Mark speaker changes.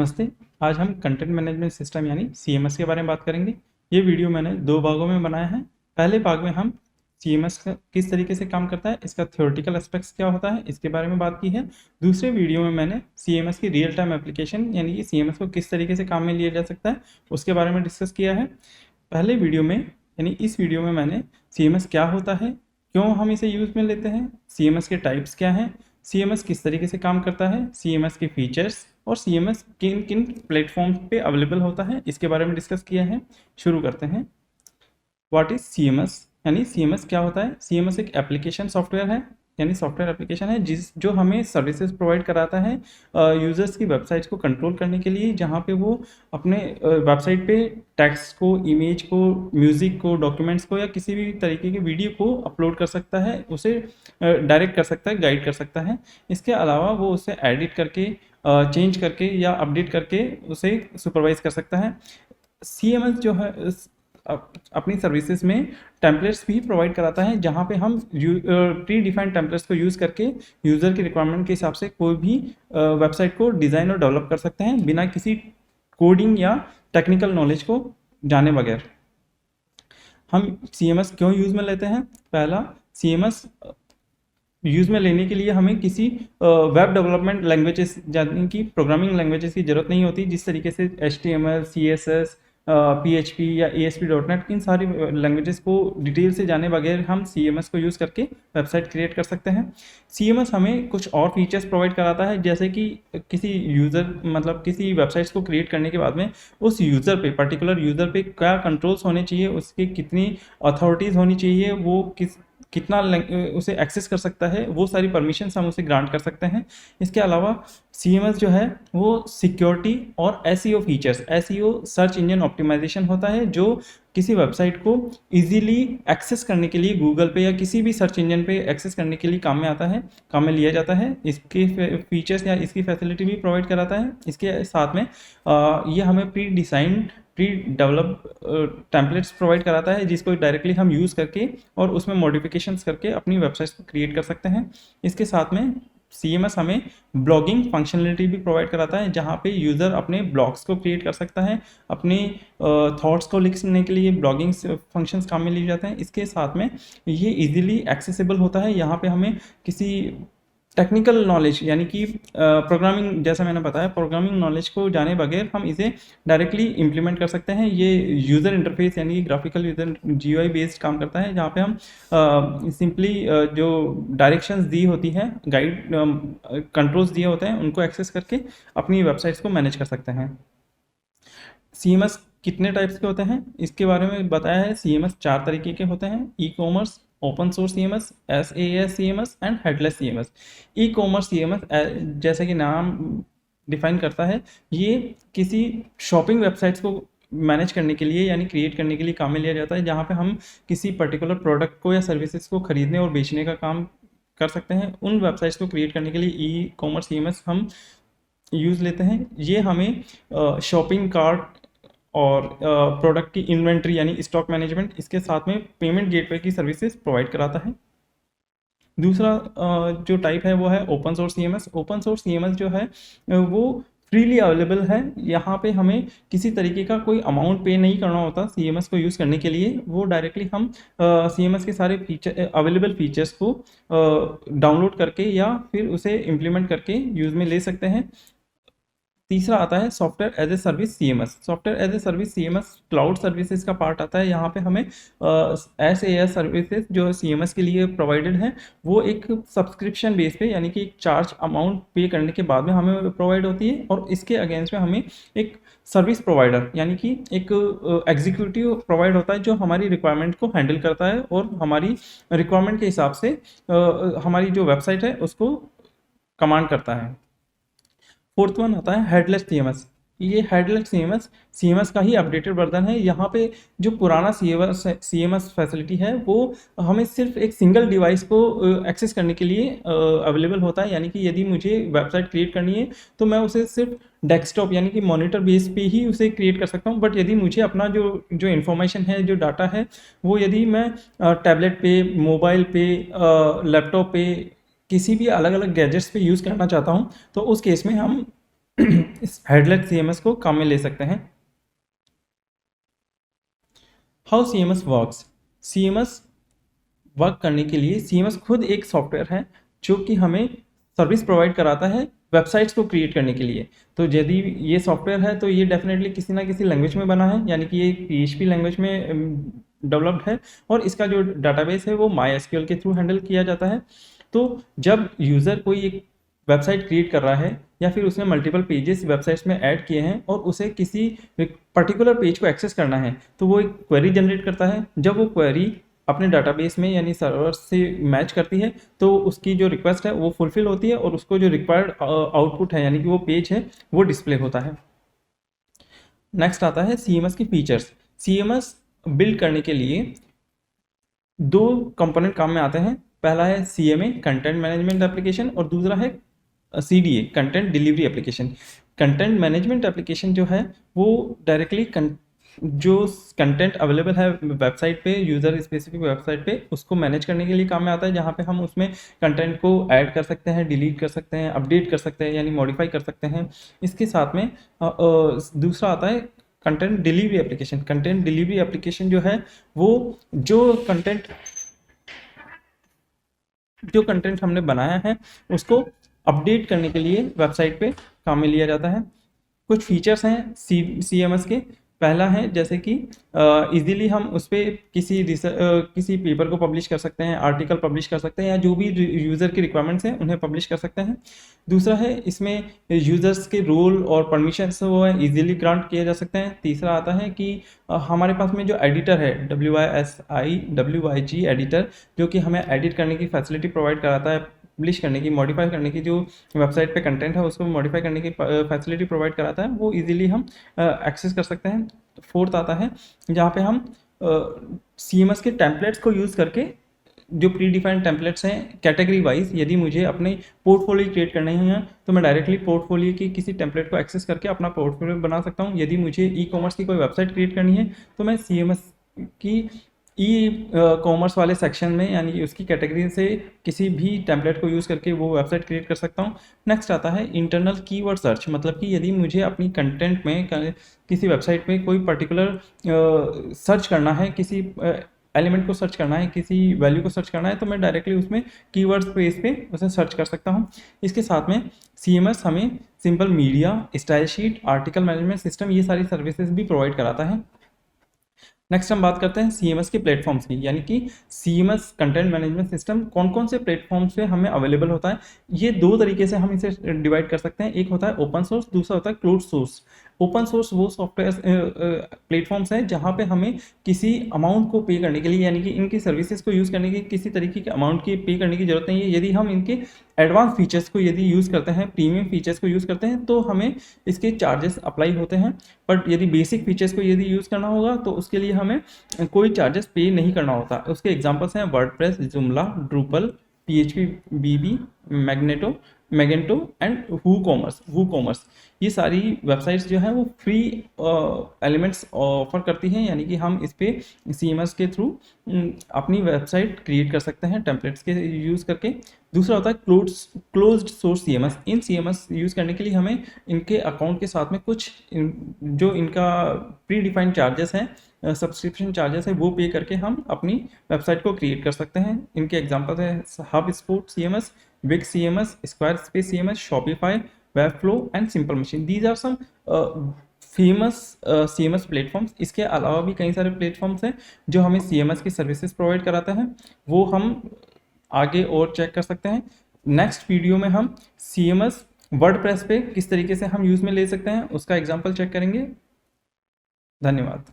Speaker 1: नमस्ते। आज हम कंटेंट मैनेजमेंट सिस्टम यानी सीएमएस के बारे में बात करेंगे। ये वीडियो मैंने 2 भागों में बनाया है। पहले भाग में हम सीएमएस का किस तरीके से काम करता है, इसका थ्योरेटिकल एस्पेक्ट्स क्या होता है, इसके बारे में बात की है। दूसरे वीडियो में मैंने सीएमएस की रियल टाइम एप्लीकेशन यानी कि सीएमएस को किस तरीके से काम में लिया जा सकता है, उसके बारे में डिस्कस किया है। पहले वीडियो में यानी इस वीडियो में मैंने सीएमएस क्या होता है, क्यों हम इसे यूज़ में लेते हैं, सीएमएस के टाइप्स क्या हैं, सीएमएस किस तरीके से काम करता है, सीएमएस के फीचर्स और सीएमएस किन किन प्लेटफॉर्म्स पे अवेलेबल होता है, इसके बारे में डिस्कस किया है। शुरू करते हैं। व्हाट इज सीएमएस यानी सीएमएस क्या होता है। सीएमएस एक एप्लीकेशन सॉफ्टवेयर है यानी सॉफ्टवेयर एप्लीकेशन है जो हमें सर्विसेज प्रोवाइड कराता है यूज़र्स की वेबसाइट्स को कंट्रोल करने के लिए, जहाँ पे वो अपने वेबसाइट पे टेक्स्ट को, इमेज को, म्यूज़िक को, डॉक्यूमेंट्स को या किसी भी तरीके की वीडियो को अपलोड कर सकता है, उसे डायरेक्ट कर सकता है, गाइड कर सकता है। इसके अलावा वो उसे एडिट करके, चेंज करके या अपडेट करके उसे सुपरवाइज कर सकता है। सीएमएस जो है अपनी सर्विसेज में टेम्पलेट्स भी प्रोवाइड कराता है, जहाँ पे हम प्री डिफाइंड टेम्पलेट्स को यूज़ करके यूज़र की रिक्वायरमेंट के हिसाब से कोई भी वेबसाइट को डिज़ाइन और डेवलप कर सकते हैं बिना किसी कोडिंग या टेक्निकल नॉलेज को जाने बगैर। हम सीएमएस क्यों यूज़ में लेते हैं। पहला, सीएमएस यूज़ में लेने के लिए हमें किसी वेब डेवलपमेंट लैंग्वेजेस यानी कि प्रोग्रामिंग लैंग्वेजेस की ज़रूरत नहीं होती, जिस तरीके से HTML, CSS, PHP या ASP.NET, इन सारी लैंग्वेजेस को डिटेल से जाने बगैर हम CMS को यूज़ करके वेबसाइट क्रिएट कर सकते हैं। CMS हमें कुछ और फीचर्स प्रोवाइड कराता है, जैसे कि किसी किसी वेबसाइट्स को क्रिएट करने के बाद में उस यूज़र पे, पर्टिकुलर यूज़र पे क्या कंट्रोल्स होने चाहिए, उसकी कितनी अथॉरिटीज़ होनी चाहिए, वो कितना उसे एक्सेस कर सकता है, वो सारी परमिशंस हम उसे ग्रांट कर सकते हैं। इसके अलावा सीएमएस जो है वो सिक्योरिटी और SEO features, SEO search engine optimisation होता है, जो किसी वेबसाइट को इजीली एक्सेस करने के लिए गूगल पे या किसी भी सर्च इंजन पे एक्सेस करने के लिए काम में आता है, काम में लिया जाता है। इसके फीचर्स या इसकी फैसिलिटी भी प्रोवाइड कराता है। इसके साथ में ये हमें प्री डेवलप टेम्पलेट्स प्रोवाइड कराता है, जिसको डायरेक्टली हम यूज़ करके और उसमें मॉडिफिकेशंस करके अपनी वेबसाइट्स को क्रिएट कर सकते हैं। इसके साथ में सीएमएस हमें ब्लॉगिंग फंक्शनलिटी भी प्रोवाइड कराता है, जहाँ पे यूज़र अपने ब्लॉग्स को क्रिएट कर सकता है, अपने थॉट्स को लिखने के लिए ब्लॉगिंग फंक्शंस काम में लिए जाते हैं। इसके साथ में ये इजीली एक्सेसिबल होता है, यहाँ पे हमें किसी टेक्निकल नॉलेज यानी कि प्रोग्रामिंग, जैसा मैंने बताया, प्रोग्रामिंग नॉलेज को जाने बगैर हम इसे डायरेक्टली इम्प्लीमेंट कर सकते हैं। ये यूज़र इंटरफेस यानी कि ग्राफिकल यूज़र GUI बेस्ड काम करता है, जहाँ पे हम सिंपली जो डायरेक्शंस दी होती है, गाइड कंट्रोल्स दिए होते हैं, उनको एक्सेस करके अपनी वेबसाइट्स को मैनेज कर सकते हैं। CMS कितने टाइप्स के होते हैं, इसके बारे में बताया है। CMS 4 तरीके के होते हैं: e commerce, open source CMS, SaaS CMS and headless CMS। E commerce CMS जैसे कि नाम डिफाइन करता है, ये किसी शॉपिंग वेबसाइट्स को मैनेज करने के लिए यानी क्रिएट करने के लिए काम में लिया जाता है, जहाँ पे हम किसी पर्टिकुलर प्रोडक्ट को या सर्विसेज को खरीदने और बेचने का काम कर सकते हैं। उन वेबसाइट्स को क्रिएट करने के लिए ई कॉमर्स CMS हम यूज़ लेते हैं। ये हमें शॉपिंग कार्ट और प्रोडक्ट की इन्वेंट्री यानी स्टॉक मैनेजमेंट, इसके साथ में पेमेंट गेटवे की सर्विसेज प्रोवाइड कराता है। दूसरा जो टाइप है वो है open source CMS। Open source CMS जो है वो फ्रीली अवेलेबल है। यहाँ पे हमें किसी तरीके का कोई अमाउंट पे नहीं करना होता CMS को यूज़ करने के लिए। वो डायरेक्टली हम CMS के सारे अवेलेबल फीचर्स को डाउनलोड करके या फिर उसे इम्प्लीमेंट करके यूज़ में ले सकते हैं। तीसरा आता है software as a service CMS। Software as a service CMS cloud services का पार्ट आता है। यहाँ पे हमें SaaS सर्विसेज जो CMS के लिए प्रोवाइडेड है, वो एक सब्सक्रिप्शन बेस पे यानी कि एक चार्ज अमाउंट पे करने के बाद में हमें प्रोवाइड होती है, और इसके अगेंस्ट में हमें एक सर्विस प्रोवाइडर यानी कि एक एग्जीक्यूटिव प्रोवाइड होता है, जो हमारी रिक्वायरमेंट को हैंडल करता है और हमारी रिक्वायरमेंट के हिसाब से हमारी जो वेबसाइट है उसको कमांड करता है। फोर्थ वन आता है हेडलेस CMS। ये हेडलेस CMS का ही अपडेटेड वर्जन है। यहाँ पे जो पुराना CMS फैसिलिटी है वो हमें सिर्फ एक सिंगल डिवाइस को एक्सेस करने के लिए अवेलेबल होता है, यानी कि यदि मुझे वेबसाइट क्रिएट करनी है तो मैं उसे सिर्फ डेस्कटॉप यानी कि मॉनिटर बेस पे ही उसे क्रिएट कर सकता हूँ। बट यदि मुझे अपना जो इन्फॉर्मेशन है, जो डाटा है, वो यदि मैं टैबलेट पे, मोबाइल पे, लैपटॉप पे, किसी भी अलग अलग गैजेट्स पे यूज़ करना चाहता हूँ, तो उस केस में हम इस हेडलेस CMS को काम में ले सकते हैं। How CMS works. CMS work करने के लिए CMS खुद एक सॉफ्टवेयर है जो कि हमें सर्विस प्रोवाइड कराता है वेबसाइट्स को क्रिएट करने के लिए। तो यदि ये सॉफ्टवेयर है तो ये डेफिनेटली किसी ना किसी लैंग्वेज में बना है, यानी कि ये PHP लैंग्वेज में डेवलप्ड है और इसका जो डाटाबेस है वो MySQL के थ्रू हैंडल किया जाता है। तो जब यूज़र कोई एक वेबसाइट क्रिएट कर रहा है या फिर उसने मल्टीपल पेजेस वेबसाइट्स में ऐड किए हैं और उसे किसी पर्टिकुलर पेज को एक्सेस करना है, तो वो एक क्वेरी जनरेट करता है। जब वो क्वेरी अपने डाटाबेस में यानी सर्वर से मैच करती है तो उसकी जो रिक्वेस्ट है वो फुलफिल होती है और उसको जो रिक्वायर्ड आउटपुट है यानी कि वो पेज है वो डिस्प्ले होता है। नेक्स्ट आता है CMS की फीचर्स। CMS बिल्ड करने के लिए दो कंपोनेंट काम में आते हैं। पहला है CMA कंटेंट मैनेजमेंट एप्लीकेशन और दूसरा है CDA content delivery application. Content management application जो है वो डायरेक्टली जो कंटेंट अवेलेबल है वेबसाइट पे, यूज़र स्पेसिफिक वेबसाइट पे, उसको मैनेज करने के लिए काम में आता है, जहाँ पे हम उसमें कंटेंट को ऐड कर सकते हैं, डिलीट कर सकते हैं, अपडेट कर सकते हैं यानी मॉडिफाई कर सकते हैं। इसके साथ में दूसरा आता है content delivery application. Content delivery application जो है वो जो कंटेंट हमने बनाया है उसको अपडेट करने के लिए वेबसाइट पे काम में लिया जाता है। कुछ फीचर्स हैं CMS के। पहला है जैसे कि इजीली हम उस पर किसी पेपर को पब्लिश कर सकते हैं, आर्टिकल पब्लिश कर सकते हैं या जो भी यूज़र की रिक्वायरमेंट्स हैं उन्हें पब्लिश कर सकते हैं। दूसरा है इसमें यूज़र्स के रोल और परमिशंस वो है इजीली ग्रांट किए जा सकते हैं। तीसरा आता है कि हमारे पास में जो एडिटर है WYSIWYG एडिटर, जो कि हमें एडिट करने की फैसिलिटी प्रोवाइड कराता है, पब्लिश करने की, मॉडिफाई करने की, जो वेबसाइट पे कंटेंट है उसको मॉडिफाई करने की फैसिलिटी प्रोवाइड कराता है, वो इजीली हम एक्सेस कर सकते हैं। फोर्थ आता है जहाँ पे हम CMS के टेम्पलेट्स को यूज़ करके, जो प्री डिफाइंड टेम्पलेट्स हैं कैटेगरी वाइज, यदि मुझे अपने पोर्टफोलियो क्रिएट करने हैं तो मैं डायरेक्टली पोर्टफोलियो की किसी टेम्पलेट को एक्सेस करके अपना पोर्टफोलियो बना सकता हूँ। यदि मुझे ई-कॉमर्स की कोई वेबसाइट क्रिएट करनी है तो मैं CMS की ई-कॉमर्स वाले सेक्शन में यानी कि उसकी कैटेगरी से किसी भी टेम्पलेट को यूज़ करके वो वेबसाइट क्रिएट कर सकता हूँ। नेक्स्ट आता है इंटरनल कीवर्ड सर्च, मतलब कि यदि मुझे अपनी कंटेंट में किसी वेबसाइट में कोई पर्टिकुलर सर्च करना है, किसी एलिमेंट को सर्च करना है, किसी वैल्यू को सर्च करना है, तो मैं डायरेक्टली उसमें कीवर्ड स्पेस पे उसे सर्च कर सकता हूँ। इसके साथ में CMS हमें simple media, style sheet, article management system, ये सारी सर्विसेज भी प्रोवाइड कराता है। नेक्स्ट हम बात करते हैं CMS के प्लेटफॉर्म्स की, यानी कि CMS कंटेंट मैनेजमेंट सिस्टम कौन कौन से प्लेटफॉर्म्स पे हमें अवेलेबल होता है। ये दो तरीके से हम इसे डिवाइड कर सकते हैं। एक होता है ओपन सोर्स, दूसरा होता है क्लोज सोर्स। ओपन सोर्स वो सॉफ्टवेयर प्लेटफॉर्म्स हैं जहाँ पे हमें किसी अमाउंट को पे करने के लिए, यानी कि इनकी सर्विसेज को यूज़ करने की किसी तरीके के अमाउंट की पे करने की जरूरत नहीं है। यदि हम इनके एडवांस फीचर्स को यदि यूज़ करते हैं, प्रीमियम फीचर्स को यूज़ करते हैं, तो हमें इसके चार्जेस अप्लाई होते हैं। बट यदि बेसिक फीचर्स को यदि यूज़ करना होगा तो उसके लिए हमें कोई चार्जेस पे नहीं करना होता। उसके एग्जांपल्स हैं WordPress, Joomla, Drupal, PHP BB, Magento and WooCommerce. ये सारी वेबसाइट्स जो हैं वो फ्री एलिमेंट्स ऑफर करती हैं, यानी कि हम इस पे CMS के थ्रू अपनी वेबसाइट क्रिएट कर सकते हैं टेम्पलेट्स के यूज़ करके। दूसरा होता है क्लोज्ड सोर्स CMS। इन CMS यूज़ करने के लिए हमें इनके अकाउंट के साथ में कुछ जो इनका प्री डिफाइंड चार्जेस हैं, सब्सक्रिप्शन चार्जेस है, वो पे करके हम अपनी वेबसाइट को क्रिएट कर सकते हैं। इनके एग्जांपल है HubSpot CMS, Wix CMS, Squarespace CMS, Shopify, Webflow and simple machine. These are some famous CMS platforms. इसके अलावा भी कई सारे प्लेटफॉर्म्स हैं जो हमें CMS की सर्विसेज प्रोवाइड कराते हैं, वो हम आगे और चेक कर सकते हैं। नेक्स्ट वीडियो में हम CMS वर्डप्रेस पे किस तरीके से हम यूज़ में ले सकते हैं उसका एग्जाम्पल चेक करेंगे। धन्यवाद।